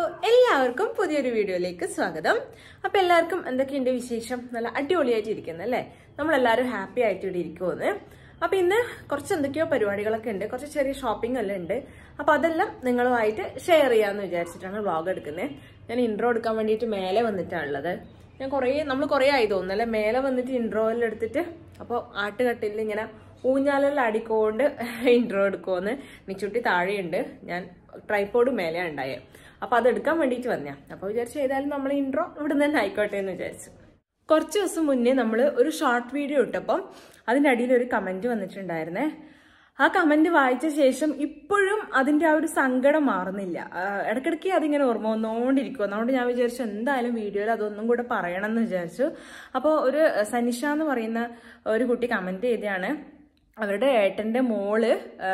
എല്ലാവർക്കും പുതിയൊരു വീഡിയോയിലേക്ക് സ്വാഗതം. അപ്പോൾ എല്ലാവർക്കും എന്തൊക്കെയുണ്ട് വിശേഷം? നല്ല അടിപൊളിയായിട്ട് ഇരിക്കുന്നത് അല്ലേ? നമ്മളെല്ലാവരും ഹാപ്പി ആയിട്ട് ഇവിടെ ഇരിക്കുമെന്ന്. അപ്പോൾ ഇന്ന് കുറച്ച് എന്തൊക്കെയോ പരിപാടികളൊക്കെ ഉണ്ട്, കുറച്ച് ചെറിയ ഷോപ്പിംഗ് എല്ലാം ഉണ്ട്. അപ്പോൾ അതെല്ലാം നിങ്ങളുമായിട്ട് ഷെയർ ചെയ്യാമെന്ന് വിചാരിച്ചിട്ടാണ് വ്ളോഗ് എടുക്കുന്നത്. ഞാൻ ഇൻട്രോ എടുക്കാൻ വേണ്ടിയിട്ട് മേലെ വന്നിട്ടാണുള്ളത്. നമ്മൾ കുറേ ആയി തോന്നുന്നല്ലേ മേലെ വന്നിട്ട് ഇൻട്രോ എല്ലാം എടുത്തിട്ട്. അപ്പോൾ ആട്ടുകട്ടിൽ ഇങ്ങനെ ഊഞ്ഞാലെല്ലാം അടിക്കൊണ്ട് ഇൻട്രോ എടുക്കുമെന്ന്. നിച്ചുട്ടി താഴെയുണ്ട്, ഞാൻ ട്രൈപോഡ് മേലെയാണ് ഉണ്ടായത്. അപ്പോൾ അതെടുക്കാൻ വേണ്ടിയിട്ട് വന്നേ. അപ്പോൾ വിചാരിച്ചു ഏതായാലും നമ്മൾ ഇൻട്രോ ഇവിടെ തന്നെ ആയിക്കോട്ടെ എന്ന് വിചാരിച്ചു. കുറച്ച് ദിവസം മുന്നേ നമ്മൾ ഒരു ഷോർട്ട് വീഡിയോ ഇട്ടപ്പം അതിൻ്റെ അടിയിൽ ഒരു കമൻറ്റ് വന്നിട്ടുണ്ടായിരുന്നേ. ആ കമൻറ്റ് വായിച്ച ശേഷം ഇപ്പോഴും അതിൻ്റെ ആ ഒരു സങ്കടം മാറുന്നില്ല. ഇടയ്ക്കിടയ്ക്ക് അതിങ്ങനെ ഓർമ്മ വന്നുകൊണ്ടിരിക്കും. അതുകൊണ്ട് ഞാൻ വിചാരിച്ചു എന്തായാലും വീഡിയോയിൽ അതൊന്നും കൂടെ പറയണം എന്ന് വിചാരിച്ചു. അപ്പോൾ ഒരു സനിഷ എന്ന് പറയുന്ന ഒരു കുട്ടി കമൻറ്റ് ചെയ്തതാണ്. അവരുടെ ഏട്ടൻ്റെ മോള്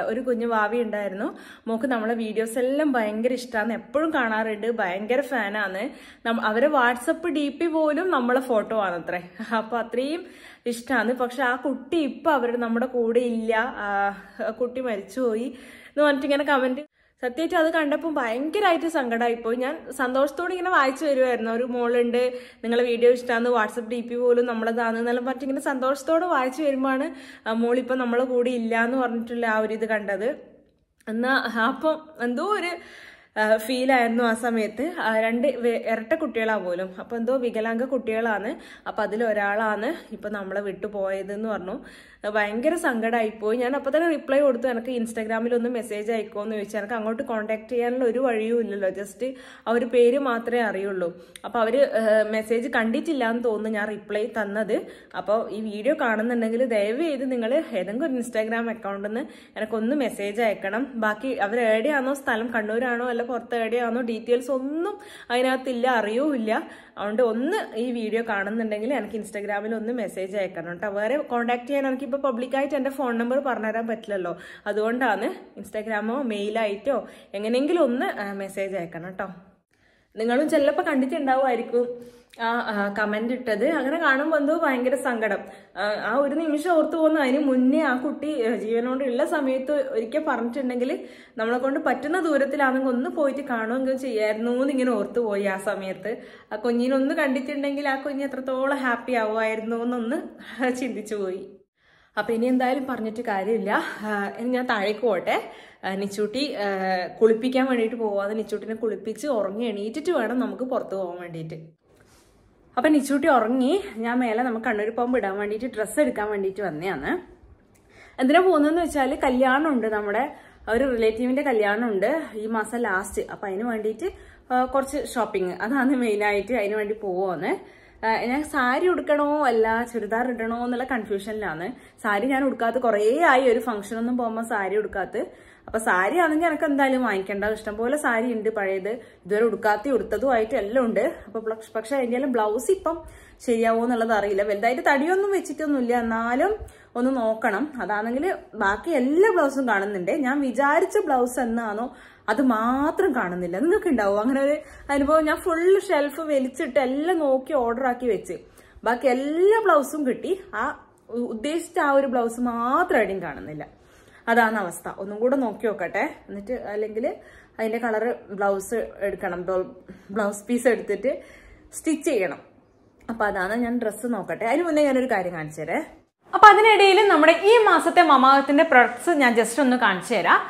ഒരു കുഞ്ഞു ഭാവി ഉണ്ടായിരുന്നു. മോക്ക് നമ്മളെ വീഡിയോസ് എല്ലാം ഭയങ്കര ഇഷ്ടമാണ്, എപ്പോഴും കാണാറുണ്ട്, ഭയങ്കര ഫാനാണ്. അവരെ വാട്സപ്പ് DP പോലും നമ്മളെ ഫോട്ടോ ആണത്രേ. അപ്പൊ അത്രയും ഇഷ്ടമാണ്. പക്ഷെ ആ കുട്ടി ഇപ്പൊ നമ്മുടെ കൂടെ ഇല്ല, കുട്ടി മരിച്ചുപോയി എന്ന് പറഞ്ഞിട്ടിങ്ങനെ കമന്റ്. സത്യമായിട്ട് അത് കണ്ടപ്പോൾ ഭയങ്കരമായിട്ട് സങ്കടമായിപ്പോയി. ഞാൻ സന്തോഷത്തോടെ ഇങ്ങനെ വായിച്ചു വരുമായിരുന്നു. ഒരു മോളുണ്ട്, നിങ്ങളെ വീഡിയോ ഇഷ്ടമാണ്, വാട്സപ്പ് DP പോലും നമ്മളതാണെന്നെല്ലാം പറഞ്ഞിട്ട് ഇങ്ങനെ സന്തോഷത്തോടെ വായിച്ചു വരുമ്പോഴാണ് മോളിപ്പോൾ നമ്മളെ കൂടെ ഇല്ല എന്ന് പറഞ്ഞിട്ടുള്ള ആ ഒരു ഇത് കണ്ടത്. അപ്പം എന്തോ ഒരു ഫീലായിരുന്നു ആ സമയത്ത്. രണ്ട് ഇരട്ട കുട്ടികളാ പോലും. അപ്പൊ എന്തോ വികലാംഗ കുട്ടികളാണ്. അപ്പൊ അതിലൊരാളാണ് ഇപ്പൊ നമ്മളെ വിട്ടുപോയതെന്ന് പറഞ്ഞു. ഭയങ്കര സങ്കടമായിപ്പോയി. ഞാൻ അപ്പൊ തന്നെ റിപ്ലൈ കൊടുത്തു, എനിക്ക് ഇൻസ്റ്റാഗ്രാമിൽ ഒന്ന് മെസ്സേജ് അയക്കുമെന്ന് ചോദിച്ചാൽ എനിക്ക് അങ്ങോട്ട് കോൺടാക്ട് ചെയ്യാനുള്ള ഒരു വഴിയും ഇല്ലല്ലോ, ജസ്റ്റ് ആ ഒരു പേര് മാത്രമേ അറിയുള്ളൂ. അപ്പൊ അവര് മെസ്സേജ് കണ്ടിട്ടില്ല എന്ന് തോന്നുന്നു ഞാൻ റിപ്ലൈ തന്നത്. അപ്പോൾ ഈ വീഡിയോ കാണുന്നുണ്ടെങ്കിൽ ദയവ് ചെയ്ത് നിങ്ങൾ ഏതെങ്കിലും ഒരു ഇൻസ്റ്റാഗ്രാം അക്കൗണ്ടിൽ നിന്ന് എനിക്കൊന്ന് മെസ്സേജ് അയക്കണം. ബാക്കി അവർ എവിടെയാണോ സ്ഥലം, കണ്ണൂരാണോ അല്ല പുറത്ത് എവിടെയാണോ, ഡീറ്റെയിൽസ് ഒന്നും അതിനകത്തില്ല, അറിയൂല്ല. അതുകൊണ്ട് ഒന്ന് ഈ വീഡിയോ കാണുന്നുണ്ടെങ്കിൽ എനിക്ക് ഇൻസ്റ്റാഗ്രാമിൽ ഒന്ന് മെസ്സേജ് അയക്കണം കേട്ടോ. വേറെ കോൺടാക്ട് ചെയ്യാൻ എനിക്കിപ്പോൾ പബ്ലിക്കായിട്ട് എൻ്റെ ഫോൺ നമ്പർ പറഞ്ഞുതരാൻ പറ്റില്ലല്ലോ. അതുകൊണ്ടാണ് ഇൻസ്റ്റാഗ്രാമോ മെയിലായിട്ടോ എങ്ങനെയെങ്കിലും ഒന്ന് മെസ്സേജ് അയക്കണം കേട്ടോ. നിങ്ങളും ചിലപ്പോൾ കണ്ടിട്ടുണ്ടാവുമായിരിക്കും ആ കമന്റ് ഇട്ടത്. അങ്ങനെ കാണുമ്പോൾ എന്തോ ഭയങ്കര സങ്കടം. ആ ഒരു നിമിഷം ഓർത്തു പോകുന്നു. അതിന് മുന്നേ ആ കുട്ടി ജീവനോടുള്ള സമയത്ത് ഒരിക്കൽ പറഞ്ഞിട്ടുണ്ടെങ്കിൽ നമ്മളെ കൊണ്ട് പറ്റുന്ന ദൂരത്തിലാണെങ്കിൽ ഒന്ന് പോയിട്ട് കാണുമെങ്കിലും ചെയ്യായിരുന്നു എന്നിങ്ങനെ ഓർത്തു പോയി. ആ സമയത്ത് ആ കുഞ്ഞിനൊന്ന് കണ്ടിട്ടുണ്ടെങ്കിൽ ആ കുഞ്ഞ് എത്രത്തോളം ഹാപ്പി ആവുമായിരുന്നു എന്നൊന്ന് ചിന്തിച്ചു പോയി. അപ്പൊ ഇനി എന്തായാലും പറഞ്ഞിട്ട് കാര്യമില്ല. ഇനി ഞാൻ താഴേക്ക് പോട്ടെ. നിച്ചൂട്ടി കുളിപ്പിക്കാൻ വേണ്ടിയിട്ട് പോവാതെ നിച്ചൂട്ടിനെ കുളിപ്പിച്ച് ഉറങ്ങി എണീറ്റിട്ട് വേണം നമുക്ക് പുറത്ത് പോകാൻ വേണ്ടിയിട്ട്. അപ്പൊ നിച്ചൂട്ടി ഉറങ്ങി. ഞാൻ മേലെ നമുക്ക് കണ്ണൂർ പോകുമ്പോൾ ഇടാൻ വേണ്ടിയിട്ട് ഡ്രസ്സ് എടുക്കാൻ വേണ്ടിയിട്ട് വന്നതാണ്. എന്തിനാ പോകുന്നതെന്ന് വെച്ചാൽ കല്യാണമുണ്ട്, നമ്മുടെ ഒരു റിലേറ്റീവിന്റെ കല്യാണമുണ്ട് ഈ മാസം ലാസ്റ്റ്. അപ്പൊ അതിന് വേണ്ടിയിട്ട് കുറച്ച് ഷോപ്പിംഗ്, അതാണ് മെയിനായിട്ട്. അതിന് വേണ്ടി പോവാന്ന്. ഞാൻ സാരി ഉടുക്കണോ അല്ല ചുരിദാർ ഇടണോ എന്നുള്ള കൺഫ്യൂഷനിലാണ്. സാരി ഞാൻ ഉടുക്കാത്ത കുറേ ആയി, ഒരു ഫംഗ്ഷനൊന്നും പോകുമ്പോൾ സാരി ഉടുക്കാത്ത. അപ്പൊ സാരി ആണെങ്കിൽ എനിക്ക് എന്തായാലും വാങ്ങിക്കേണ്ട, ഇഷ്ടംപോലെ സാരി ഉണ്ട് പഴയത്, ഇതുവരെ ഉടുത്തതുമായിട്ട് എല്ലാം ഉണ്ട്. അപ്പൊ പക്ഷെ അതിന്റെ ബ്ലൗസ് ഇപ്പം ശരിയാവോ എന്നുള്ളത് അറിയില്ല. വലുതായിട്ട് തടിയൊന്നും വെച്ചിട്ടൊന്നുമില്ല, എന്നാലും ഒന്ന് നോക്കണം. അതാണെങ്കിൽ ബാക്കി എല്ലാ ബ്ലൗസും കാണുന്നുണ്ട്. ഞാൻ വിചാരിച്ച ബ്ലൗസ് എന്നാണോ അത് മാത്രം കാണുന്നില്ല. നിങ്ങൾക്ക് ഉണ്ടാവും അങ്ങനെ ഒരു അനുഭവം? ഞാൻ ഫുള്ള് ഷെൽഫ് വലിച്ചിട്ട് എല്ലാം നോക്കി ഓർഡർ ആക്കി വെച്ച് ബാക്കി എല്ലാ ബ്ലൗസും കിട്ടി, ആ ഉദ്ദേശിച്ച ആ ഒരു ബ്ലൗസ് മാത്രം എവിടെയും കാണുന്നില്ല. അതാണ് അവസ്ഥ. ഒന്നും കൂടെ നോക്കി നോക്കട്ടെ. എന്നിട്ട് അല്ലെങ്കിൽ അതിന്റെ കളറ് ബ്ലൗസ് എടുക്കണം, ബ്ലൗസ് പീസ് എടുത്തിട്ട് സ്റ്റിച്ച് ചെയ്യണം. അപ്പൊ അതാണ് ഞാൻ ഡ്രസ്സ് നോക്കട്ടെ. അതിന് മുന്നേ ഞാനൊരു കാര്യം കാണിച്ചു തരാം. അപ്പൊ അതിനിടയിൽ നമ്മുടെ ഈ മാസത്തെ മമാഅത്തിന്റെ പ്രൊഡക്ട്സ് ഞാൻ ജസ്റ്റ് ഒന്ന് കാണിച്ചു തരാം.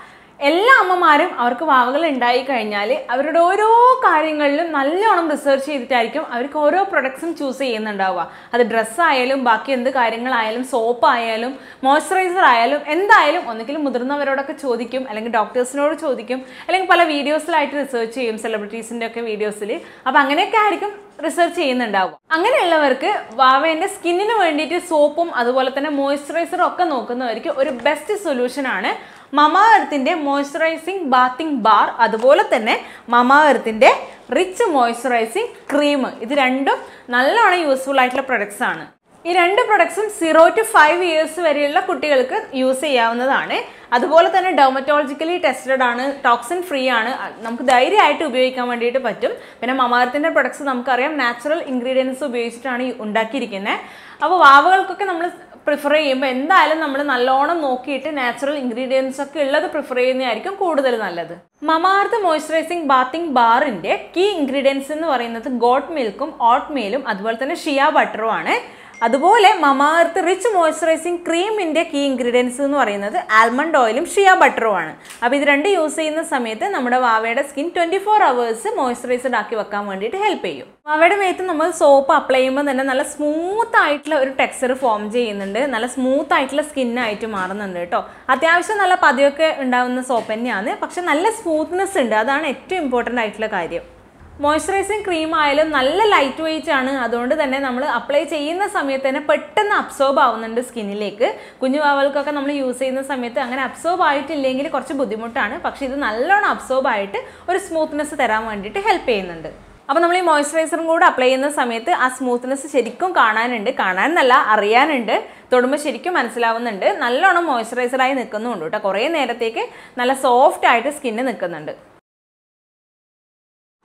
എല്ലാ അമ്മമാരും അവർക്ക് വാവകൾ ഉണ്ടായി കഴിഞ്ഞാൽ അവരുടെ ഓരോ കാര്യങ്ങളിലും നല്ലോണം റിസർച്ച് ചെയ്തിട്ടായിരിക്കും അവർക്ക് ഓരോ പ്രൊഡക്ട്സും ചൂസ് ചെയ്യുന്നുണ്ടാവുക. അത് ഡ്രസ്സായാലും ബാക്കി എന്ത് കാര്യങ്ങളായാലും, സോപ്പ് ആയാലും മോയ്സ്ചറൈസർ ആയാലും എന്തായാലും ഒന്നുകിലും മുതിർന്നവരോടൊക്കെ ചോദിക്കും, അല്ലെങ്കിൽ ഡോക്ടേഴ്സിനോട് ചോദിക്കും, അല്ലെങ്കിൽ പല വീഡിയോസിലായിട്ട് റിസർച്ച് ചെയ്യും, സെലിബ്രിറ്റീസിന്റെ ഒക്കെ വീഡിയോസിൽ. അപ്പൊ അങ്ങനെയൊക്കെ ആയിരിക്കും റിസർച്ച് ചെയ്യുന്നുണ്ടാവും. അങ്ങനെയുള്ളവർക്ക് വാവേന്റെ സ്കിന്നിന് വേണ്ടിയിട്ട് സോപ്പും അതുപോലെ തന്നെ മോയ്സ്ചറൈസറും ഒക്കെ നോക്കുന്നവർക്ക് ഒരു ബെസ്റ്റ് സൊല്യൂഷൻ ആണ് മമാഎർത്തിന്റെ മോയ്സ്ചറൈസിംഗ് ബാത്തിങ് ബാർ, അതുപോലെ തന്നെ മമാഎർത്തിന്റെ റിച്ച് മോയ്സ്ചറൈസിംഗ് ക്രീം. ഇത് രണ്ടും നല്ലോണം യൂസ്ഫുൾ ആയിട്ടുള്ള പ്രൊഡക്ട്സ് ആണ്. ഈ രണ്ട് പ്രൊഡക്ട്സും 0 to 5 years വരെയുള്ള കുട്ടികൾക്ക് യൂസ് ചെയ്യാവുന്നതാണ്. അതുപോലെ തന്നെ ഡെർമറ്റോളജിക്കലി ടെസ്റ്റഡ് ആണ്, ടോക്സിൻ ഫ്രീ ആണ്, നമുക്ക് ധൈര്യമായിട്ട് ഉപയോഗിക്കാൻ വേണ്ടിയിട്ട് പറ്റും. പിന്നെ മമാഅർത്തിന്റെ പ്രൊഡക്ട്സ് നമുക്കറിയാം നാച്ചുറൽ ഇൻഗ്രീഡിയൻസ് ഉപയോഗിച്ചിട്ടാണ് ഉണ്ടാക്കിയിരിക്കുന്നത്. അപ്പോൾ വാവകൾക്കൊക്കെ നമ്മൾ പ്രിഫർ ചെയ്യുമ്പോൾ എന്തായാലും നമ്മൾ നല്ലോണം നോക്കിയിട്ട് നാച്ചുറൽ ഇൻഗ്രീഡിയൻസ് ഒക്കെ ഉള്ളത് പ്രിഫർ ചെയ്യുന്നതായിരിക്കും കൂടുതൽ നല്ലത്. മമാഅർത്ത് മോയ്സ്ചറൈസിംഗ് ബാത്തിങ് ബാറിന്റെ കീ ഇൻഗ്രീഡിയൻസ് എന്ന് പറയുന്നത് ഗോട്ട് മിൽക്കും ഓട്ട് മെയിലും അതുപോലെ തന്നെ ഷിയ ബട്ടറും ആണ്. അതുപോലെ മമാഅർത്ത് റിച്ച് മോയ്സ്ചറൈസിംഗ് ക്രീമിന്റെ കീ ഇൻഗ്രീഡിയൻസ് എന്ന് പറയുന്നത് ആൽമണ്ട് ഓയിലും ഷിയ ബട്ടറും ആണ്. അപ്പോൾ ഇത് രണ്ട് യൂസ് ചെയ്യുന്ന സമയത്ത് നമ്മുടെ വാവയുടെ സ്കിൻ 24 hours മോയ്സ്ചറൈസ്ഡ് ആക്കി വെക്കാൻ വേണ്ടിയിട്ട് ഹെൽപ്പ് ചെയ്യും. വാവയുടെ മേത്ത് നമ്മൾ സോപ്പ് അപ്ലൈ ചെയ്യുമ്പോൾ തന്നെ നല്ല സ്മൂത്ത് ആയിട്ടുള്ള ഒരു ടെക്സ്ചർ ഫോം ചെയ്യുന്നുണ്ട്, നല്ല സ്മൂത്ത് ആയിട്ടുള്ള സ്കിന്നായിട്ട് മാറുന്നുണ്ട് കേട്ടോ. അത്യാവശ്യം നല്ല പതിയൊക്കെ ഉണ്ടാകുന്ന സോപ്പ് തന്നെയാണ്, പക്ഷെ നല്ല സ്മൂത്ത്നെസ് ഉണ്ട്, അതാണ് ഏറ്റവും ഇമ്പോർട്ടൻ്റ് ആയിട്ടുള്ള കാര്യം. മോയ്സ്ചറൈസിങ് ക്രീം ആയാലും നല്ല ലൈറ്റ് വെയിറ്റ് ആണ്, അതുകൊണ്ട് തന്നെ നമ്മൾ അപ്ലൈ ചെയ്യുന്ന സമയത്ത് തന്നെ പെട്ടെന്ന് അബ്സോർബ് ആവുന്നുണ്ട് സ്കിന്നിലേക്ക്. കുഞ്ഞു വാവകൾക്കൊക്കെ നമ്മൾ യൂസ് ചെയ്യുന്ന സമയത്ത് അങ്ങനെ അബ്സോർബ് ആയിട്ടില്ലെങ്കിൽ കുറച്ച് ബുദ്ധിമുട്ടാണ്, പക്ഷേ ഇത് നല്ലോണം അബ്സോർബ് ആയിട്ട് ഒരു സ്മൂത്ത്നെസ് തരാൻ വേണ്ടിയിട്ട് ഹെൽപ്പ് ചെയ്യുന്നുണ്ട്. അപ്പോൾ നമ്മൾ ഈ മോയ്സ്ചറൈസറും കൂടെ അപ്ലൈ ചെയ്യുന്ന സമയത്ത് ആ സ്മൂത്ത്നെസ് ശരിക്കും കാണാനല്ല അറിയാനുണ്ട്, തൊടുമ്പോൾ ശരിക്കും മനസ്സിലാവുന്നുണ്ട്. നല്ലോണം മോയ്സ്ചറൈസറായി നിൽക്കുന്നുണ്ട് കേട്ടോ, കുറേ നേരത്തേക്ക് നല്ല സോഫ്റ്റ് ആയിട്ട് സ്കിന്ന് നിൽക്കുന്നുണ്ട്.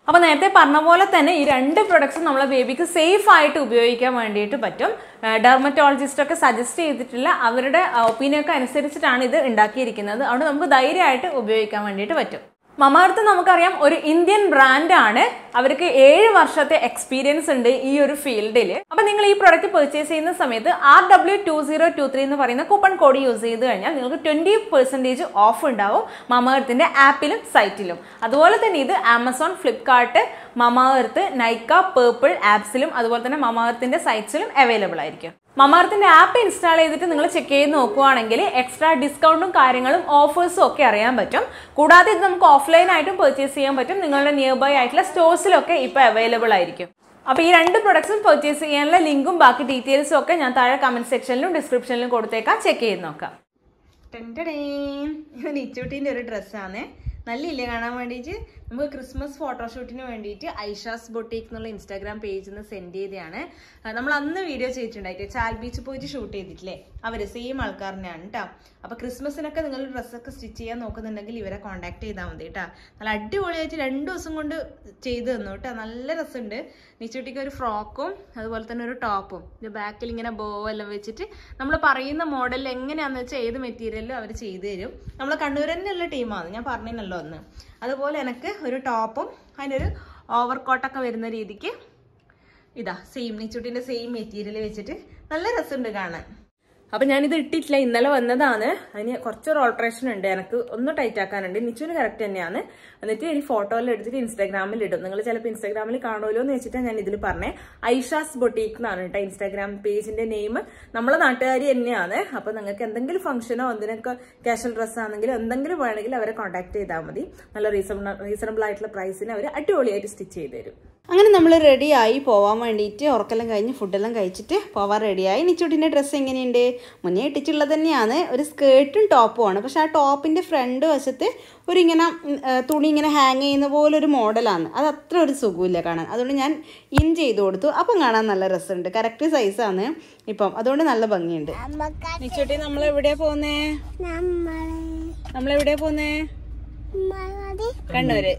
അപ്പോൾ നേരത്തെ പറഞ്ഞ പോലെ തന്നെ ഈ രണ്ട് പ്രൊഡക്ട്സും നമ്മളെ ബേബിക്ക് സേഫ് ആയിട്ട് ഉപയോഗിക്കാൻ വേണ്ടിയിട്ട് പറ്റും. ഡെർമറ്റോളജിസ്റ്റൊക്കെ സജസ്റ്റ് ചെയ്തിട്ടുള്ള അവരുടെ ഒപ്പീനിയൊക്കെ അനുസരിച്ചിട്ടാണ് ഇത് ഉണ്ടാക്കിയിരിക്കുന്നത്, അതുകൊണ്ട് നമുക്ക് ധൈര്യമായിട്ട് ഉപയോഗിക്കാൻ വേണ്ടിയിട്ട് പറ്റും. മമാഅർത്ത് നമുക്കറിയാം ഒരു ഇന്ത്യൻ ബ്രാൻഡാണ്, അവർക്ക് 7 വർഷത്തെ എക്സ്പീരിയൻസ് ഉണ്ട് ഈ ഒരു ഫീൽഡിൽ. അപ്പോൾ നിങ്ങൾ ഈ പ്രൊഡക്റ്റ് പർച്ചേസ് ചെയ്യുന്ന സമയത്ത് RW2023 എന്ന് പറയുന്ന കൂപ്പൺ കോഡ് യൂസ് ചെയ്ത് കഴിഞ്ഞാൽ നിങ്ങൾക്ക് 20% ഓഫ് ഉണ്ടാവും മമാഅർത്തിന്റെ ആപ്പിലും സൈറ്റിലും. അതുപോലെ തന്നെ ഇത് ആമസോൺ, ഫ്ലിപ്കാർട്ട്, മമാഅർത്ത്, നൈക്ക, പേർപ്പിൾ ആപ്സിലും അതുപോലെ തന്നെ മമാഅർത്തിന്റെ സൈറ്റ്സിലും അവൈലബിൾ ആയിരിക്കും. മമാഅർത്തിന്റെ ആപ്പ് ഇൻസ്റ്റാൾ ചെയ്തിട്ട് നിങ്ങൾ ചെക്ക് ചെയ്ത് നോക്കുകയാണെങ്കിൽ എക്സ്ട്രാ ഡിസ്കൗണ്ടും കാര്യങ്ങളും ഓഫേഴ്സും ഒക്കെ അറിയാൻ പറ്റും. കൂടാതെ ഇത് നമുക്ക് ഓഫ്ലൈൻ ആയിട്ടും പർച്ചേസ് ചെയ്യാൻ പറ്റും, നിങ്ങളുടെ നിയർ ബൈ ആയിട്ടുള്ള സ്റ്റോഴ്സിലൊക്കെ ഇപ്പോൾ അവൈലബിൾ ആയിരിക്കും. അപ്പോൾ ഈ രണ്ട് പ്രൊഡക്ട്സും പർച്ചേസ് ചെയ്യാനുള്ള ലിങ്കും ബാക്കി ഡീറ്റെയിൽസും ഒക്കെ ഞാൻ താഴെ കമന്റ് സെക്ഷനിലും ഡിസ്ക്രിപ്ഷനിലും കൊടുത്തേക്കാം, ചെക്ക് ചെയ്ത് നോക്കാം. നിച്ചൂട്ടിൻ്റെ ഒരു ഡ്രസ്സാണ്, നല്ലില്ലേ കാണാൻ വേണ്ടിയിട്ട്. നമുക്ക് ക്രിസ്മസ് ഫോട്ടോഷൂട്ടിന് വേണ്ടിയിട്ട് ഐഷാസ് ബൊട്ടീക്ക് എന്നുള്ള ഇൻസ്റ്റാഗ്രാം പേജിൽ നിന്ന് സെൻഡ് ചെയ്തതാണ്. നമ്മൾ അന്ന് വീഡിയോ ചെയ്തിട്ടുണ്ടായിട്ട് ചാൽ ബീച്ച് പോയിട്ട് ഷൂട്ട് ചെയ്തിട്ടില്ലേ, അവർ സെയിം ആൾക്കാർ തന്നെയാണ് കേട്ടോ. അപ്പോൾ ക്രിസ്മസിനൊക്കെ നിങ്ങൾ ഡ്രസ്സൊക്കെ സ്റ്റിച്ച് ചെയ്യാൻ നോക്കുന്നുണ്ടെങ്കിൽ ഇവരെ കോൺടാക്ട് ചെയ്താൽ മതി കേട്ടോ. നല്ല അടിപൊളിയായിട്ട് 2 ദിവസം കൊണ്ട് ചെയ്ത് തന്നു കേട്ടോ, നല്ല രസമുണ്ട്. നിച്ചൂട്ടിക്ക് ഒരു ഫ്രോക്കും അതുപോലെ തന്നെ ഒരു ടോപ്പും, ഇത് ബാക്കിൽ ഇങ്ങനെ ബോ എല്ലാം വെച്ചിട്ട് നമ്മൾ പറയുന്ന മോഡലിൽ എങ്ങനെയാണെന്ന് വെച്ചാൽ ഏത് മെറ്റീരിയലും അവർ ചെയ്തു തരും. നമ്മൾ കണ്ണൂർ തന്നെയുള്ള ടീമാണ്, ഞാൻ പറഞ്ഞല്ലോ ഒന്ന്. അതുപോലെ എനിക്ക് ഒരു ടോപ്പും അതിനൊരു ഓവർകോട്ടൊക്കെ വരുന്ന രീതിക്ക് ഇതാ സെയിം നിച്ചൂട്ടിൻ്റെ സെയിം മെറ്റീരിയൽ വെച്ചിട്ട് നല്ല രസമുണ്ട് കാണാൻ. അപ്പം ഞാനിത് ഇട്ടിട്ടില്ല, ഇന്നലെ വന്നതാണ്. അതിന് കുറച്ചൊരു ഓൾട്രേഷൻ ഉണ്ട്, എനിക്ക് ഒന്ന് ടൈറ്റ് ആക്കാനുണ്ട്. നിച്ചുവിന് കറക്റ്റ് തന്നെയാണ്. എന്നിട്ട് ഈ ഫോട്ടോയിൽ എടുത്തിട്ട് ഇൻസ്റ്റാഗ്രാമിൽ ഇടും. നിങ്ങൾ ചിലപ്പോൾ ഇൻസ്റ്റാഗ്രാമിൽ കാണുമല്ലോ എന്ന് വെച്ചിട്ടാണ് ഞാൻ ഇതിൽ പറഞ്ഞത്. ഐഷാസ് ബൊട്ടീക്ക് എന്നാണ് കേട്ടോ ഇൻസ്റ്റാഗ്രാം പേജിന്റെ നെയിം. നമ്മളെ നാട്ടുകാരി തന്നെയാണ്. അപ്പോൾ നിങ്ങൾക്ക് എന്തെങ്കിലും ഫംഗ്ഷനോ എന്തിനൊക്കെ കാഷ്വൽ ഡ്രസ്സ് ആണെങ്കിലും എന്തെങ്കിലും വേണമെങ്കിൽ അവരെ കോൺടാക്ട് ചെയ്താൽ മതി. നല്ല റീസണബിൾ ആയിട്ടുള്ള പ്രൈസിന് അവർ അടിപൊളിയായിട്ട് സ്റ്റിച്ച് ചെയ്ത് തരും. അങ്ങനെ നമ്മൾ റെഡിയായി പോകാൻ വേണ്ടിയിട്ട് ഉറക്കെല്ലാം കഴിഞ്ഞ് ഫുഡെല്ലാം കഴിച്ചിട്ട് പോവാൻ റെഡിയായി. നിച്ചൂട്ടിൻ്റെ ഡ്രസ്സ് എങ്ങനെയുണ്ട്? മുന്നേ ഇട്ടിട്ടുള്ളത് തന്നെയാണ്, ഒരു സ്കേർട്ടും ടോപ്പുമാണ്. പക്ഷെ ആ ടോപ്പിൻ്റെ ഫ്രണ്ട് വശത്ത് ഒരു ഇങ്ങനെ തുണി ഇങ്ങനെ ഹാങ് ചെയ്യുന്ന പോലെ ഒരു മോഡലാണ്, അത് അത്ര ഒരു സുഖമില്ല കാണാൻ. അതുകൊണ്ട് ഞാൻ ഇൻ ചെയ്ത് കൊടുത്തു. അപ്പം കാണാൻ നല്ല രസമുണ്ട്, കറക്റ്റ് സൈസാണ് ഇപ്പം, അതുകൊണ്ട് നല്ല ഭംഗിയുണ്ട്. നിച്ചൂട്ടി നമ്മളെവിടെയാ പോകുന്നേ? നമ്മളെവിടെയാ പോകുന്നേ? കണ്ണൂര്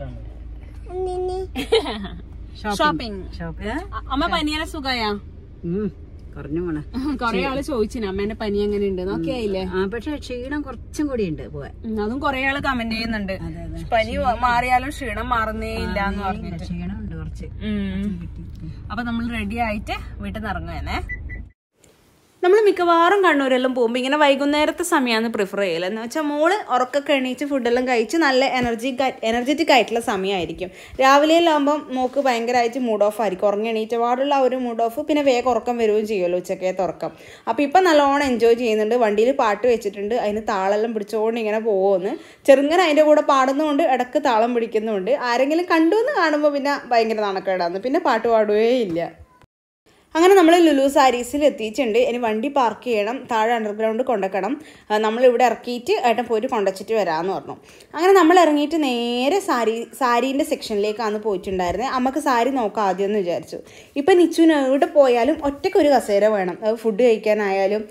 ഷോപ്പിംഗ്. അമ്മ പനിയാലെ സുഖായാ? കൊറേ ആള് ചോദിച്ചിന് അമ്മേന്റെ പനി എങ്ങനെ ഉണ്ട് നോക്കിയായില്ലേ? പക്ഷെ ക്ഷീണം കുറച്ചും കൂടി ഉണ്ട് പോവാൻ. അതും കൊറേ ആള് കമന്റ് ചെയ്യുന്നുണ്ട്, പനി മാറിയാലും ക്ഷീണം മാറുന്നേ ഇല്ല എന്ന് പറഞ്ഞിട്ട്. ക്ഷീണം ഉണ്ട് കുറച്ച്. അപ്പൊ നമ്മൾ റെഡി ആയിട്ട് വീട്ടിൽ നിന്ന് ഇറങ്ങുവേ. നമ്മൾ മിക്കവാറും കണ്ണൂരെല്ലാം പോകുമ്പോൾ ഇങ്ങനെ വൈകുന്നേരത്തെ സമയമാണ് പ്രിഫർ ചെയ്യല്. എന്ന് വെച്ചാൽ മോള് ഉറക്കൊക്കെ എണീച്ച് ഫുഡെല്ലാം കഴിച്ച് നല്ല എനർജറ്റിക് ആയിട്ടുള്ള സമയമായിരിക്കും. രാവിലെയെല്ലാകുമ്പം മോക്ക് ഭയങ്കരമായിട്ട് മൂഡ് ഓഫ് ആയിരിക്കും, ഉറങ്ങി എണീറ്റ പാടുള്ള ഒരു മൂഡ് ഓഫ്, പിന്നെ വേഗം ഉറക്കം വരികയും ചെയ്യുമല്ലോ ഉച്ചക്കത്തെ ഉറക്കം. അപ്പോൾ ഇപ്പം നല്ലോണം എൻജോയ് ചെയ്യുന്നുണ്ട്. വണ്ടിയിൽ പാട്ട് വെച്ചിട്ടുണ്ട്, അതിന് താളെല്ലാം പിടിച്ചുകൊണ്ട് ഇങ്ങനെ പോകുമെന്ന്. ചെറുങ്ങനെ അതിൻ്റെ കൂടെ പാടുന്നതുകൊണ്ട് ഇടക്ക് താളം പിടിക്കുന്നുണ്ട്. ആരെങ്കിലും കണ്ടു എന്ന് കാണുമ്പോൾ പിന്നെ ഭയങ്കര നാണക്കേടാന്ന്, പിന്നെ പാട്ട് പാടുകയേ ഇല്ല. അങ്ങനെ നമ്മൾ ലുലു സാരീസിൽ എത്തിയിട്ടുണ്ട്. ഇനി വണ്ടി പാർക്ക് ചെയ്യണം, താഴെ അണ്ടർഗ്രൗണ്ട് കൊണ്ടുവയ്ക്കണം. നമ്മളിവിടെ ഇറക്കിയിട്ട് ഏട്ടൻ പോയിട്ട് കൊണ്ടുവച്ചിട്ട് വരാമെന്ന് പറഞ്ഞു. അങ്ങനെ നമ്മൾ ഇറങ്ങിയിട്ട് നേരെ സാരീൻ്റെ സെക്ഷനിലേക്കാണ് പോയിട്ടുണ്ടായിരുന്നത്. അമ്മക്ക് സാരി നോക്കാം ആദ്യം എന്ന് വിചാരിച്ചു. ഇപ്പം നിച്ചുവിന് എവിടെ പോയാലും ഒറ്റയ്ക്ക് ഒരു കസേര വേണം, ഫുഡ് കഴിക്കാനായാലും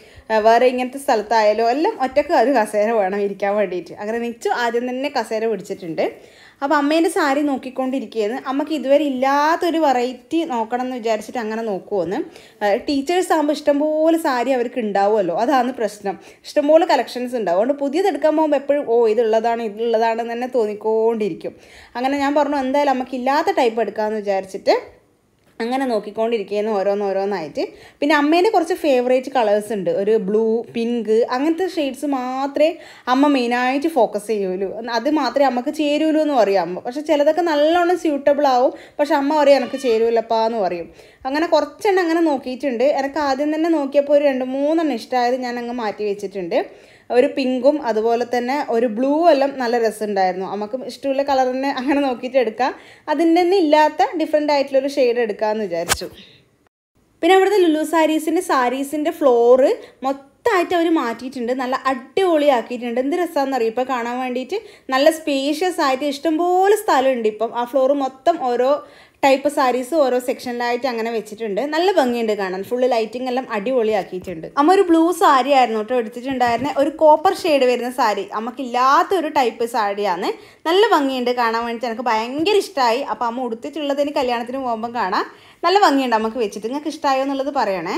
വേറെ ഇങ്ങനത്തെ സ്ഥലത്തായാലും എല്ലാം ഒറ്റയ്ക്ക് ഒരു കസേര വേണം ഇരിക്കാൻ വേണ്ടിയിട്ട്. അങ്ങനെ നിച്ചു ആദ്യം തന്നെ കസേര പിടിച്ചിട്ടുണ്ട്. അപ്പോൾ അമ്മേൻ്റെ സാരി നോക്കിക്കൊണ്ടിരിക്കുകയെന്ന്. അമ്മക്ക് ഇതുവരെ ഇല്ലാത്തൊരു വെറൈറ്റി നോക്കണം എന്ന് വിചാരിച്ചിട്ട് അങ്ങനെ നോക്കുമെന്ന്. ടീച്ചേഴ്സ് ആകുമ്പോൾ ഇഷ്ടംപോലെ സാരി അവർക്ക് ഉണ്ടാവുമല്ലോ, അതാണ് പ്രശ്നം. ഇഷ്ടംപോലെ കളക്ഷൻസ് ഉണ്ടാവും. അതുകൊണ്ട് പുതിയതെടുക്കാൻ പോകുമ്പോൾ എപ്പോഴും ഇതുള്ളതാണെന്ന് തന്നെ തോന്നിക്കൊണ്ടിരിക്കും. അങ്ങനെ ഞാൻ പറഞ്ഞു എന്തായാലും നമുക്ക് ഇല്ലാത്ത ടൈപ്പ് എടുക്കാമെന്ന് വിചാരിച്ചിട്ട് അങ്ങനെ നോക്കിക്കൊണ്ടിരിക്കുകയെന്ന് ഓരോന്നായിട്ട്. പിന്നെ അമ്മേൻ്റെ കുറച്ച് ഫേവറേറ്റ് കളേഴ്സ് ഉണ്ട്. ഒരു ബ്ലൂ, പിങ്ക്, അങ്ങനത്തെ ഷെയ്ഡ്സ് മാത്രമേ അമ്മ മെയിനായിട്ട് ഫോക്കസ് ചെയ്യുള്ളൂ. അത് മാത്രമേ അമ്മക്ക് ചേരുള്ളൂ എന്ന് പറയും അമ്മ. പക്ഷെ ചിലതൊക്കെ നല്ലോണം സ്യൂട്ടബിൾ ആവും, പക്ഷെ അമ്മ പറയും എനിക്ക് ചേരൂല്ലപ്പാ എന്ന് പറയും. അങ്ങനെ കുറച്ചെണ്ണം അങ്ങനെ നോക്കിയിട്ടുണ്ട്. എനിക്ക് ആദ്യം തന്നെ നോക്കിയപ്പോൾ ഒരു 2-3 ഇഷ്ടമായത് ഞാൻ അങ്ങ് മാറ്റി വെച്ചിട്ടുണ്ട്. ഒരു പിങ്കും അതുപോലെ തന്നെ ഒരു ബ്ലൂ എല്ലാം നല്ല രസമുണ്ടായിരുന്നു. നമുക്ക് ഇഷ്ടമുള്ള കളറിനെ അങ്ങനെ നോക്കിയിട്ട് എടുക്കാം. അതിൻ്റെ തന്നെ ഇല്ലാത്ത ഡിഫറെൻ്റ് ആയിട്ടുള്ളൊരു ഷെയ്ഡ് എടുക്കാമെന്ന് വിചാരിച്ചു. പിന്നെ അവിടുത്തെ ലുലു സാരീസിൻ്റെ ഫ്ലോറ് മൊത്തമായിട്ട് അവർ മാറ്റിയിട്ടുണ്ട്. നല്ല അടിപൊളിയാക്കിയിട്ടുണ്ട്. എന്ത് രസമാണെന്നറിയും ഇപ്പോൾ കാണാൻ വേണ്ടിയിട്ട്. നല്ല സ്പേഷ്യസ് ആയിട്ട് ഇഷ്ടംപോലെ സ്ഥലമുണ്ട്. ഇപ്പം ആ ഫ്ലോറ് മൊത്തം ഓരോ ടൈപ്പ് സാരീസ് ഓരോ സെക്ഷനിലായിട്ട് അങ്ങനെ വെച്ചിട്ടുണ്ട്. നല്ല ഭംഗിയുണ്ട് കാണാൻ. ഫുള്ള് ലൈറ്റിംഗ് എല്ലാം അടിപൊളിയാക്കിയിട്ടുണ്ട്. അമ്മ ഒരു ബ്ലൂ സാരി ആയിരുന്നു കേട്ടോ എടുത്തിട്ടുണ്ടായിരുന്നത്. ഒരു കോപ്പർ ഷെയ്ഡ് വരുന്ന സാരി, അമ്മക്കില്ലാത്തൊരു ടൈപ്പ് സാരിയാണ്. നല്ല ഭംഗിയുണ്ട് കാണാൻ വേണ്ടിയിട്ട്. എനിക്ക് ഭയങ്കര ഇഷ്ടമായി. അപ്പോൾ അമ്മ ഉടുത്തിട്ടുള്ളതിന് കല്യാണത്തിന് പോകുമ്പം കാണാം. നല്ല ഭംഗിയുണ്ട് അമ്മക്ക് വെച്ചിട്ട്. നിങ്ങൾക്ക് ഇഷ്ടമായോ എന്നുള്ളത് പറയണേ.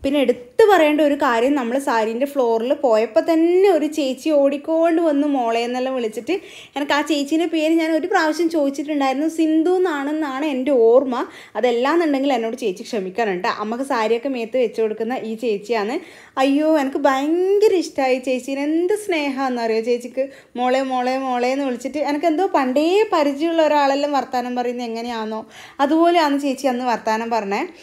പിന്നെ എടുത്തു പറയേണ്ട ഒരു കാര്യം, നമ്മൾ സാരീൻ്റെ ഫ്ലോറിൽ പോയപ്പോൾ തന്നെ ഒരു ചേച്ചി ഓടിക്കൊണ്ട് വന്ന് മോളെ എന്നെല്ലാം വിളിച്ചിട്ട്, എനിക്ക് ആ ചേച്ചീൻ്റെ പേര് ഞാൻ ഒരു പ്രാവശ്യം ചോദിച്ചിട്ടുണ്ടായിരുന്നു. സിന്ധു എന്നാണെന്നാണ് എൻ്റെ ഓർമ്മ. അതെല്ലാന്നുണ്ടെങ്കിൽ എന്നോട് ചേച്ചി ക്ഷമിക്കാനുണ്ട്. അമ്മക്ക് സാരിയൊക്കെ മേത്ത് വെച്ച് കൊടുക്കുന്ന ഈ ചേച്ചിയാണ്. അയ്യോ എനിക്ക് ഭയങ്കര ഇഷ്ടമായി ചേച്ചീനെ. എന്ത് സ്നേഹമാണെന്നറിയോ ചേച്ചിക്ക്. മോളെ എന്ന് വിളിച്ചിട്ട് എനിക്ക് എന്തോ പണ്ടേ പരിചയമുള്ള ഒരാളെല്ലാം വർത്താനം പറയുന്നത് എങ്ങനെയാണെന്നോ അതുപോലെയാണ് ചേച്ചി അന്ന് വർത്താനം പറഞ്ഞത്.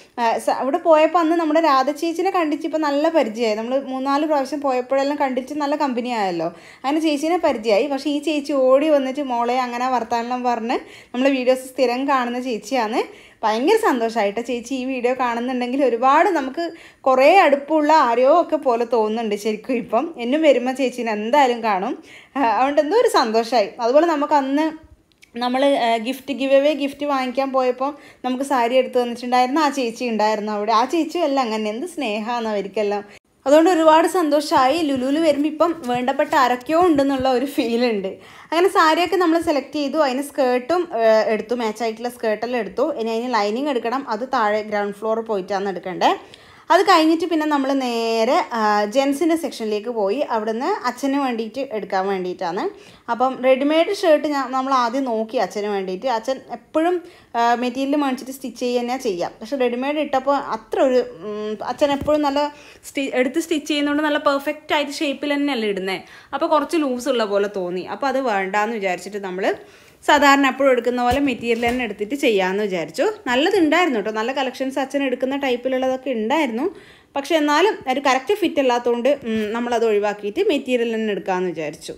അവിടെ പോയപ്പോൾ അന്ന് നമ്മുടെ രാധ ചേച്ചിനെ കണ്ടിട്ട് ഇപ്പോൾ നല്ല പരിചയമായി. നമ്മൾ 3-4 പ്രാവശ്യം പോയപ്പോഴെല്ലാം കണ്ടിട്ട് നല്ല കമ്പനി ആയല്ലോ. അങ്ങനെ ചേച്ചീനെ പരിചയമായി. പക്ഷേ ഈ ചേച്ചി ഓടി വന്നിട്ട് മോളെ അങ്ങനെ വർത്താനം പറഞ്ഞ് നമ്മൾ വീഡിയോസ് സ്ഥിരം കാണുന്ന ചേച്ചിയാണ്. ഭയങ്കര സന്തോഷമായിട്ട് ചേച്ചി ഈ വീഡിയോ കാണുന്നുണ്ടെങ്കിൽ. ഒരുപാട് നമുക്ക് കുറേ അടുപ്പമുള്ള ആരെയോ ഒക്കെ പോലെ തോന്നുന്നുണ്ട് ശരിക്കും ഇപ്പം. എന്നും വരുമ്പോൾ ചേച്ചീനെ എന്തായാലും കാണും. അതുകൊണ്ട് എന്തോ ഒരു സന്തോഷമായി. അതുപോലെ നമുക്ക് അന്ന് നമ്മൾ ഗിഫ്റ്റ് വാങ്ങിക്കാൻ പോയപ്പോൾ നമുക്ക് സാരി എടുത്ത് തന്നിട്ടുണ്ടായിരുന്നു. ആ ചേച്ചി ഉണ്ടായിരുന്നു അവിടെ. ആ ചേച്ചിയും എല്ലാം അങ്ങനെ എന്ത് സ്നേഹമാണ് അവർക്കെല്ലാം. അതുകൊണ്ട് ഒരുപാട് സന്തോഷമായി. ലുലുവിൽ വരുമ്പോൾ ഇപ്പം വേണ്ടപ്പെട്ട ആരൊക്കെയോ ഉണ്ടെന്നുള്ള ഒരു ഫീലുണ്ട്. അങ്ങനെ സാരിയൊക്കെ നമ്മൾ സെലക്ട് ചെയ്തു. അതിന് സ്കേർട്ടും എടുത്തു, മാച്ചായിട്ടുള്ള സ്കേർട്ടെല്ലാം എടുത്തു. ഇനി അതിന് ലൈനിങ് എടുക്കണം. അത് താഴെ ഗ്രൗണ്ട് ഫ്ലോർ പോയിട്ടാണ് എടുക്കേണ്ടത്. അത് കഴിഞ്ഞിട്ട് പിന്നെ നമ്മൾ നേരെ ജെൻസിൻ്റെ സെക്ഷനിലേക്ക് പോയി. അവിടുന്ന് അച്ഛന് വേണ്ടിയിട്ട് എടുക്കാൻ വേണ്ടിയിട്ടാണ്. അപ്പം റെഡിമെയ്ഡ് ഷർട്ട് നമ്മൾ ആദ്യം നോക്കി അച്ഛന് വേണ്ടിയിട്ട്. അച്ഛൻ എപ്പോഴും മെറ്റീരിയൽ മേടിച്ചിട്ട് സ്റ്റിച്ച് തന്നെയാണ് ചെയ്യാം. പക്ഷെ റെഡിമെയ്ഡ് ഇട്ടപ്പോൾ അത്ര ഒരു അച്ഛൻ എപ്പോഴും നല്ല എടുത്ത് സ്റ്റിച്ച് ചെയ്യുന്നതുകൊണ്ട് നല്ല പെർഫെക്റ്റ് ആയിട്ട് ഷേപ്പിൽ തന്നെയല്ല ഇടുന്നത്. അപ്പോൾ കുറച്ച് ലൂസുള്ള പോലെ തോന്നി. അപ്പോൾ അത് വേണ്ടാന്ന് വിചാരിച്ചിട്ട് നമ്മൾ സാധാരണ എപ്പോഴും എടുക്കുന്ന പോലെ മെറ്റീരിയൽ തന്നെ എടുത്തിട്ട് ചെയ്യാമെന്ന് വിചാരിച്ചു. നല്ലതുണ്ടായിരുന്നു കേട്ടോ. നല്ല കളക്ഷൻസ് അച്ഛൻ എടുക്കുന്ന ടൈപ്പിലുള്ളതൊക്കെ ഉണ്ടായിരുന്നു. പക്ഷെ എന്നാലും ഒരു കറക്റ്റ് ഫിറ്റ് അല്ലാത്തതുകൊണ്ട് നമ്മളത് ഒഴിവാക്കിയിട്ട് മെറ്റീരിയൽ തന്നെ എടുക്കാമെന്ന് വിചാരിച്ചു.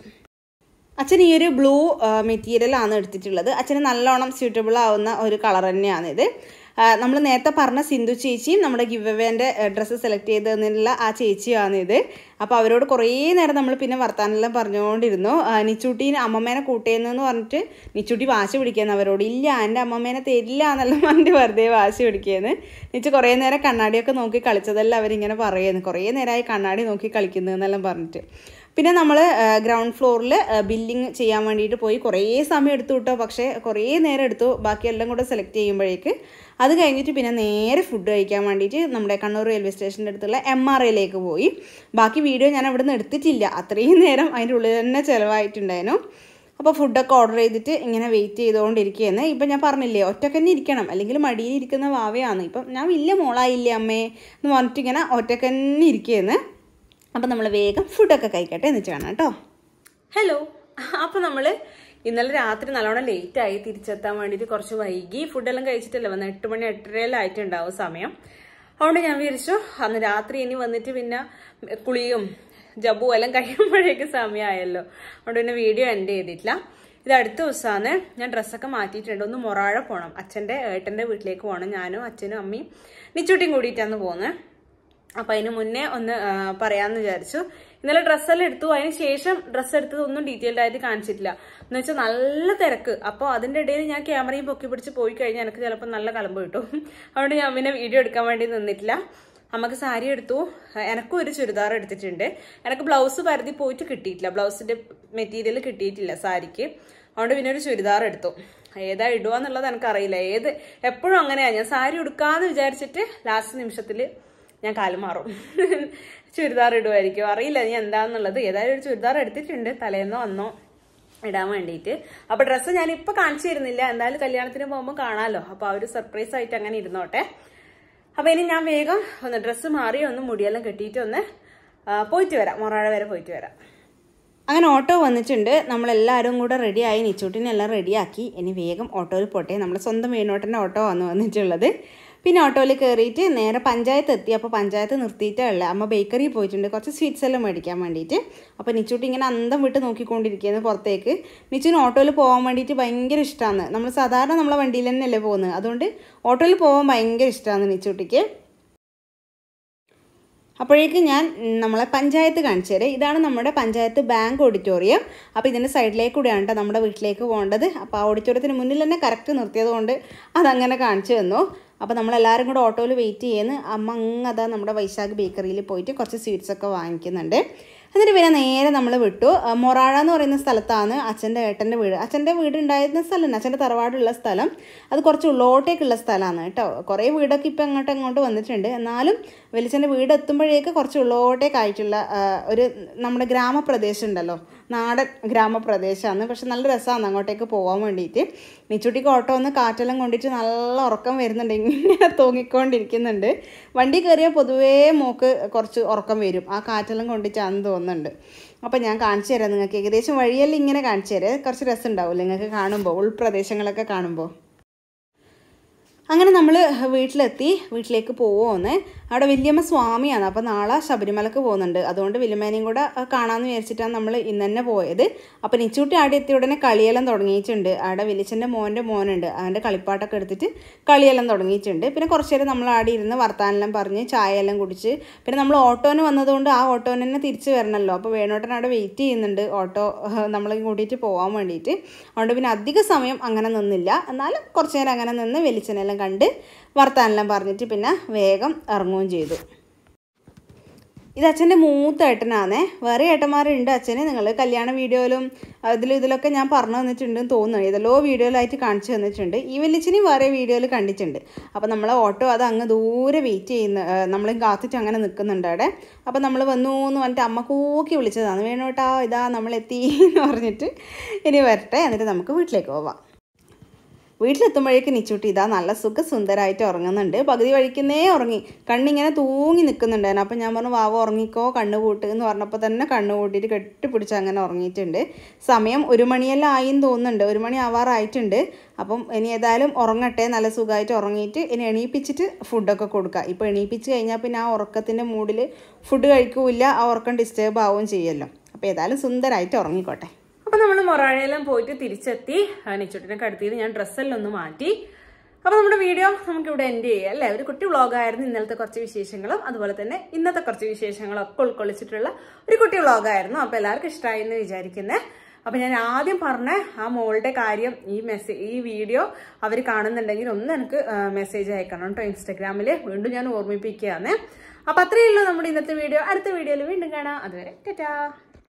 അച്ഛൻ ഈ ഒരു ബ്ലൂ മെറ്റീരിയലാണ് എടുത്തിട്ടുള്ളത്. അച്ഛന് നല്ലോണം സ്യൂട്ടബിൾ ആവുന്ന ഒരു കളർ തന്നെയാണിത്. നമ്മൾ നേരത്തെ പറഞ്ഞ സിന്ധു ചേച്ചിയും നമ്മുടെ ഗിവ് അവേൻ്റെ ഡ്രസ്സ് സെലക്ട് ചെയ്തതിനുള്ള ആ ചേച്ചിയാണിത്. അപ്പോൾ അവരോട് കുറേ നേരം നമ്മൾ പിന്നെ വർത്താനെല്ലാം പറഞ്ഞുകൊണ്ടിരുന്നു. നിച്ചൂട്ടീനെ അമ്മമ്മേനെ കൂട്ടേന്ന് പറഞ്ഞിട്ട് നിച്ചൂട്ടി വാശി പിടിക്കുകയെന്ന് അവരോട്. ഇല്ല എൻ്റെ അമ്മമ്മേനെ തരില്ല എന്നെല്ലാം പറഞ്ഞിട്ട് വെറുതെ വാശി പിടിക്കുകയെന്ന്. നിച്ച് കുറേ നേരം കണ്ണാടിയൊക്കെ നോക്കി കളിച്ചതെല്ലാം അവരിങ്ങനെ പറയുന്നു. കുറേ നേരമായി കണ്ണാടി നോക്കി കളിക്കുന്നതെന്നെല്ലാം പറഞ്ഞിട്ട്. പിന്നെ നമ്മൾ ഗ്രൗണ്ട് ഫ്ലോറിൽ ബില്ലിങ് ചെയ്യാൻ വേണ്ടിയിട്ട് പോയി. കുറേ സമയം എടുത്തു കേട്ടോ. പക്ഷേ കുറേ നേരം എടുത്തു ബാക്കിയെല്ലാം കൂടെ സെലക്ട് ചെയ്യുമ്പോഴേക്ക്. അത് കഴിഞ്ഞിട്ട് പിന്നെ നേരെ ഫുഡ് കഴിക്കാൻ വേണ്ടിയിട്ട് നമ്മുടെ കണ്ണൂർ റെയിൽവേ സ്റ്റേഷൻ്റെ അടുത്തുള്ള MRAയിലേക്ക് പോയി. ബാക്കി വീഡിയോ ഞാൻ അവിടെ നിന്ന് എടുത്തിട്ടില്ല. അത്രയും നേരം അതിൻ്റെ ഉള്ളിൽ തന്നെ ചിലവായിട്ടുണ്ടായിരുന്നു. അപ്പോൾ ഫുഡൊക്കെ ഓർഡർ ചെയ്തിട്ട് ഇങ്ങനെ വെയിറ്റ് ചെയ്തുകൊണ്ടിരിക്കുകയെന്ന്. ഇപ്പം ഞാൻ പറഞ്ഞില്ലേ ഒറ്റക്ക് തന്നെ ഇരിക്കണം, അല്ലെങ്കിൽ മടിയിലിരിക്കുന്ന വാവയാണ്. ഇപ്പം ഞാൻ വലിയ മോളായില്ലേ അമ്മേ എന്ന് പറഞ്ഞിട്ട് ഇങ്ങനെ ഒറ്റക്ക് തന്നെ ഇരിക്കുകയെന്ന്. അപ്പം നമ്മൾ വേഗം ഫുഡൊക്കെ കഴിക്കട്ടെ എന്നിട്ട് വേണം കേട്ടോ. ഹലോ. അപ്പോൾ നമ്മൾ ഇന്നലെ രാത്രി നല്ലോണം ലേറ്റായി തിരിച്ചെത്താൻ വേണ്ടിയിട്ട്. കുറച്ച് വൈകി. ഫുഡെല്ലാം കഴിച്ചിട്ടല്ലേ വന്ന് 8 മണി 8:30 ആയിട്ടുണ്ടാവും സമയം. അതുകൊണ്ട് ഞാൻ വിചാരിച്ചു അന്ന് രാത്രി ഇനി വന്നിട്ട് പിന്നെ കുളിയും ജബും എല്ലാം കഴിയുമ്പോഴേക്കും സമയമായല്ലോ. അതുകൊണ്ട് പിന്നെ വീഡിയോ എൻഡ് ചെയ്തിട്ടില്ല. ഇത് അടുത്ത ദിവസമാണ്. ഞാൻ ഡ്രസ്സൊക്കെ മാറ്റിയിട്ടുണ്ട്. ഒന്ന് മൊറാഴ പോകണം. ഏട്ടൻ്റെ വീട്ടിലേക്ക് പോകണം. ഞാനും അച്ഛനും അമ്മയും നിച്ചൂട്ടിയും കൂടിയിട്ടാണ് പോകുന്നത്. അപ്പം അതിന് മുന്നേ ഒന്ന് പറയാമെന്ന് വിചാരിച്ചു. ഇന്നലെ ഡ്രസ്സെല്ലാം എടുത്തു. അതിന് ശേഷം ഡ്രസ്സ് എടുത്തത് ഒന്നും ഡീറ്റെയിൽഡ് ആയിട്ട് കാണിച്ചിട്ടില്ല. എന്ന് വെച്ചാൽ നല്ല തിരക്ക്. അപ്പോൾ അതിൻ്റെ ഇടയിൽ ഞാൻ ക്യാമറയും പൊക്കി പിടിച്ച് പോയി കഴിഞ്ഞാൽ എനിക്ക് ചിലപ്പോൾ നല്ല കലമ്പ് കിട്ടും. അതുകൊണ്ട് ഞാൻ പിന്നെ വീഡിയോ എടുക്കാൻ വേണ്ടി നിന്നിട്ടില്ല. അമ്മക്ക് സാരി എടുത്തു. എനക്കും ഒരു ചുരിദാർ എടുത്തിട്ടുണ്ട്. എനിക്ക് ബ്ലൗസ് പരതി പോയിട്ട് കിട്ടിയിട്ടില്ല. ബ്ലൗസിൻ്റെ മെറ്റീരിയൽ കിട്ടിയിട്ടില്ല സാരിക്ക്. അതുകൊണ്ട് പിന്നെ ഒരു ചുരിദാർ എടുത്തു. ഏതാ ഇടുക എന്നുള്ളത് എനിക്കറിയില്ല. എപ്പോഴും അങ്ങനെയാണ്. ഞാൻ സാരി ഉടുക്കാന്ന് വിചാരിച്ചിട്ട് ലാസ്റ്റ് നിമിഷത്തിൽ ഞാൻ കാല് മാറും. ചുരിദാർ ഇടുമായിരിക്കും, അറിയില്ല ഇനി എന്താന്നുള്ളത്. ഏതായാലും ഒരു ചുരിദാർ എടുത്തിട്ടുണ്ട്, തലേന്നോ അന്നോ ഇടാൻ വേണ്ടിയിട്ട്. അപ്പൊ ഡ്രസ്സ് ഞാനിപ്പോൾ കാണിച്ചു തരുന്നില്ല, എന്തായാലും കല്യാണത്തിന് പോകുമ്പോൾ കാണാമല്ലോ. അപ്പൊ ആ ഒരു സർപ്രൈസ് ആയിട്ട് അങ്ങനെ ഇരുന്നോട്ടെ. അപ്പൊ ഇനി ഞാൻ വേഗം ഒന്ന് ഡ്രസ്സ് മാറി ഒന്ന് മുടിയെല്ലാം കെട്ടിയിട്ട് ഒന്ന് പോയിട്ട് വരാം, മൊറാഴ വരെ പോയിട്ട് വരാം. അങ്ങനെ ഓട്ടോ വന്നിട്ടുണ്ട്. നമ്മളെല്ലാവരും കൂടെ റെഡിയായി, നിച്ചൂട്ടിനെല്ലാം റെഡിയാക്കി. ഇനി വേഗം ഓട്ടോയിൽ പോട്ടെ. നമ്മുടെ സ്വന്തം വേണോട്ടൻ്റെ ഓട്ടോ വന്നിട്ടുള്ളത്. പിന്നെ ഓട്ടോയിൽ കയറിയിട്ട് നേരെ പഞ്ചായത്ത് എത്തി. അപ്പോൾ പഞ്ചായത്ത് നിർത്തിയിട്ടേ ഉള്ളത്. അമ്മ ബേക്കറിയിൽ പോയിട്ടുണ്ട് കുറച്ച് സ്വീറ്റ്സ് എല്ലാം മേടിക്കാൻ വേണ്ടിയിട്ട്. അപ്പോൾ നിച്ചൂട്ടി ഇങ്ങനെ അന്തം വിട്ട് നോക്കിക്കൊണ്ടിരിക്കുകയാണ് പുറത്തേക്ക്. നിച്ചുവിന് ഓട്ടോയിൽ പോകാൻ വേണ്ടിയിട്ട് ഭയങ്കര ഇഷ്ടമാണ്. നമ്മൾ സാധാരണ നമ്മളെ വണ്ടിയിൽ തന്നെയല്ലേ പോകുന്നത്, അതുകൊണ്ട് ഓട്ടോയിൽ പോകാൻ ഭയങ്കര ഇഷ്ടമാണ് നിച്ചൂട്ടിക്ക്. അപ്പോഴേക്ക് ഞാൻ നമ്മളെ പഞ്ചായത്ത് കാണിച്ചു തരാം. ഇതാണ് നമ്മുടെ പഞ്ചായത്ത് ബാങ്ക് ഓഡിറ്റോറിയം. അപ്പോൾ ഇതിൻ്റെ സൈഡിലേക്ക് കൂടെയാണ് കേട്ടോ നമ്മുടെ വീട്ടിലേക്ക് പോകേണ്ടത്. അപ്പോൾ ആ ഓഡിറ്റോറിയത്തിന് മുന്നിൽ തന്നെ കറക്റ്റ് നിർത്തിയത് കൊണ്ട് അതങ്ങനെ കാണിച്ചു തന്നു. അപ്പോൾ നമ്മളെല്ലാവരും കൂടെ ഓട്ടോയിൽ വെയിറ്റ് ചെയ്യുന്നു. അമ്മ അതാ നമ്മുടെ വൈശാഖ് ബേക്കറിയിൽ പോയിട്ട് കുറച്ച് സ്വീറ്റ്സൊക്കെ വാങ്ങിക്കുന്നുണ്ട്. എന്നിട്ട് പിന്നെ നേരെ നമ്മൾ വിട്ടു. മൊറാഴ എന്ന് പറയുന്ന സ്ഥലത്താണ് അച്ഛൻ്റെ ഏട്ടൻ്റെ വീട്. അച്ഛൻ്റെ വീട് ഉണ്ടായിരുന്ന സ്ഥലം, അച്ഛൻ്റെ തറവാടുള്ള സ്ഥലം, അത് കുറച്ച് ഉള്ളോട്ടേക്കുള്ള സ്ഥലമാണ് കേട്ടോ. കുറേ വീടൊക്കെ ഇപ്പം അങ്ങോട്ട് വന്നിട്ടുണ്ട്. എന്നാലും വലിച്ചൻ്റെ വീട് എത്തുമ്പോഴേക്ക് കുറച്ച് ഉള്ളോട്ടേക്കായിട്ടുള്ള ഒരു നമ്മുടെ ഗ്രാമപ്രദേശം ഉണ്ടല്ലോ, നാടൻ ഗ്രാമപ്രദേശമാണ്. പക്ഷെ നല്ല രസമാണ് അങ്ങോട്ടേക്ക് പോകാൻ വേണ്ടിയിട്ട്. നിച്ചുട്ടിക്ക് ഓട്ടോ ഒന്ന് കാറ്റെല്ലാം കൊണ്ടിട്ട് നല്ല ഉറക്കം വരുന്നുണ്ട്, ഇങ്ങനെ തൂങ്ങിക്കൊണ്ടിരിക്കുന്നുണ്ട്. വണ്ടി കയറിയാൽ പൊതുവേ മോക്ക് കുറച്ച് ഉറക്കം വരും, ആ കാറ്റെല്ലാം കൊണ്ടിട്ടാണെന്ന് തോന്നുന്നുണ്ട്. അപ്പോൾ ഞാൻ കാണിച്ചു തരാം നിങ്ങൾക്ക്. ഏകദേശം വഴിയെല്ലാം ഇങ്ങനെ കാണിച്ചു തരാം, കുറച്ച് രസം ഉണ്ടാവില്ല നിങ്ങൾക്ക് കാണുമ്പോൾ, ഉൾപ്രദേശങ്ങളൊക്കെ കാണുമ്പോൾ. അങ്ങനെ നമ്മൾ വീട്ടിലെത്തി. വീട്ടിലേക്ക് പോവുമെന്ന്. അവിടെ വല്യമ്മ സ്വാമിയാണ്. അപ്പോൾ നാളെ ശബരിമലക്ക് പോകുന്നുണ്ട്. അതുകൊണ്ട് വല്യമ്മേനെയും കൂടെ കാണാമെന്ന് വിചാരിച്ചിട്ടാണ് നമ്മൾ ഇന്ന് തന്നെ പോയത്. അപ്പോൾ നിച്ചൂട്ടി ആടെ എത്തിയ ഉടനെ കളിയെല്ലാം തുടങ്ങിയിട്ടുണ്ട്. അവിടെ വലിച്ചൻ്റെ മോനുണ്ട്, അവൻ്റെ കളിപ്പാട്ടൊക്കെ എടുത്തിട്ട് കളിയെല്ലാം തുടങ്ങിയിട്ടുണ്ട്. പിന്നെ കുറച്ച് നേരം നമ്മൾ ആടെ ഇരുന്ന് വർത്താനെല്ലാം പറഞ്ഞ് ചായയെല്ലാം കുടിച്ച്, പിന്നെ നമ്മൾ ഓട്ടോന് വന്നതുകൊണ്ട് ആ ഓട്ടോന് തന്നെ തിരിച്ച് വരണമല്ലോ. അപ്പോൾ വേണോട്ടൻ അവിടെ വെയിറ്റ് ചെയ്യുന്നുണ്ട് ഓട്ടോ നമ്മളെ കൂട്ടിയിട്ട് പോകാൻ വേണ്ടിയിട്ട്. അതുകൊണ്ട് പിന്നെ അധിക സമയം അങ്ങനെ നിന്നില്ല. എന്നാലും കുറച്ച് നേരം അങ്ങനെ നിന്ന് വലിച്ചനെല്ലാം കണ്ട് വർത്താനെല്ലാം പറഞ്ഞിട്ട് പിന്നെ വേഗം ഇറങ്ങുകയും ചെയ്തു. ഇത് അച്ഛൻ്റെ മൂത്ത ഏട്ടനാണേ. വേറെ ഏട്ടന്മാരുണ്ട് അച്ഛന്. നിങ്ങൾ കല്യാണ വീഡിയോയിലും ഇതിലൊക്കെ ഞാൻ പറഞ്ഞു തന്നിട്ടുണ്ടെന്ന് തോന്നുന്നു. ഏതെല്ലോ വീഡിയോയിലായിട്ട് കാണിച്ചു തന്നിട്ടുണ്ട്. ഈ വലിച്ചിനെയും വേറെ വീഡിയോയിൽ കണ്ടിട്ടുണ്ട്. അപ്പോൾ നമ്മളെ ഓട്ടോ അത് അങ്ങ് ദൂരെ വെയിറ്റ് ചെയ്യുന്ന, നമ്മളെ കാത്തിട്ട് അങ്ങനെ നിൽക്കുന്നുണ്ട് അവിടെ. അപ്പോൾ നമ്മൾ വന്നു എന്ന് പറഞ്ഞിട്ട് അമ്മ കൂക്കി വിളിച്ചതാണ്, വേണോട്ടാ ഇതാ നമ്മളെത്തി എന്ന് പറഞ്ഞിട്ട് ഇനി വരട്ടെ, എന്നിട്ട് നമുക്ക് വീട്ടിലേക്ക് പോവാം. വീട്ടിലെത്തുമ്പോഴേക്ക് നിച്ചൂട്ടി ഇതാ നല്ല സുഖസുന്ദരമായിട്ട് ഉറങ്ങുന്നുണ്ട്. പകുതി വഴിക്കുന്നേ ഉറങ്ങി, കണ്ണിങ്ങനെ തൂങ്ങി നിൽക്കുന്നുണ്ടായിരുന്നു. അപ്പോൾ ഞാൻ പറഞ്ഞു വാവ ഉറങ്ങിക്കോ, കണ്ണ് പൂട്ട് എന്ന് പറഞ്ഞപ്പോൾ തന്നെ കണ്ണ് പൂട്ടിയിട്ട് കെട്ടിപ്പിടിച്ച് അങ്ങനെ ഉറങ്ങിയിട്ടുണ്ട്. സമയം 1 മണിയെല്ലാം ആയിന്ന് തോന്നുന്നുണ്ട്, 1 മണി ആവാറായിട്ടുണ്ട്. അപ്പം ഇനി ഏതായാലും ഉറങ്ങട്ടെ, നല്ല സുഖമായിട്ട് ഉറങ്ങിയിട്ട് ഇനി എണീപ്പിച്ചിട്ട് ഫുഡൊക്കെ കൊടുക്കുക. ഇപ്പോൾ എണീപ്പിച്ച് കഴിഞ്ഞാൽ പിന്നെ ആ ഉറക്കത്തിൻ്റെ മൂഡിൽ ഫുഡ് കഴിക്കില്ല, ആ ഉറക്കം ഡിസ്റ്റർബ് ആവുകയും ചെയ്യുമല്ലോ. അപ്പോൾ ഏതായാലും സുന്ദരമായിട്ട് ഉറങ്ങിക്കോട്ടെ. അപ്പൊ നമ്മൾ മൊറാഴയെല്ലാം പോയിട്ട് തിരിച്ചെത്തി. നിച്ചുട്ടിനെ കടത്തിയത് ഞാൻ ഡ്രസ്സെല്ലാം ഒന്ന് മാറ്റി. അപ്പൊ നമ്മുടെ വീഡിയോ നമുക്കിവിടെ എൻഡ് ചെയ്യാം അല്ലേ. ഒരു കുട്ടി വ്ളോഗായിരുന്നു. ഇന്നലത്തെ കുറച്ച് വിശേഷങ്ങളും അതുപോലെ തന്നെ ഇന്നത്തെ കുറച്ച് വിശേഷങ്ങളും ഒക്കെ ഉൾക്കൊള്ളിച്ചിട്ടുള്ള ഒരു കുട്ടി വ്ളോഗായിരുന്നു. അപ്പൊ എല്ലാവർക്കും ഇഷ്ടമായി എന്ന് വിചാരിക്കുന്നത്. അപ്പൊ ഞാൻ ആദ്യം പറഞ്ഞ ആ മോളുടെ കാര്യം, ഈ വീഡിയോ അവർ കാണുന്നുണ്ടെങ്കിൽ ഒന്ന് എനിക്ക് മെസ്സേജ് അയക്കണം കേട്ടോ ഇൻസ്റ്റാഗ്രാമിൽ. വീണ്ടും ഞാൻ ഓർമ്മിപ്പിക്കുകയാണ്. അപ്പൊ അത്രയേ ഉള്ളൂ നമ്മുടെ ഇന്നത്തെ വീഡിയോ. അടുത്ത വീഡിയോയിൽ വീണ്ടും കാണാം. അതുവരെ ടാറ്റാ.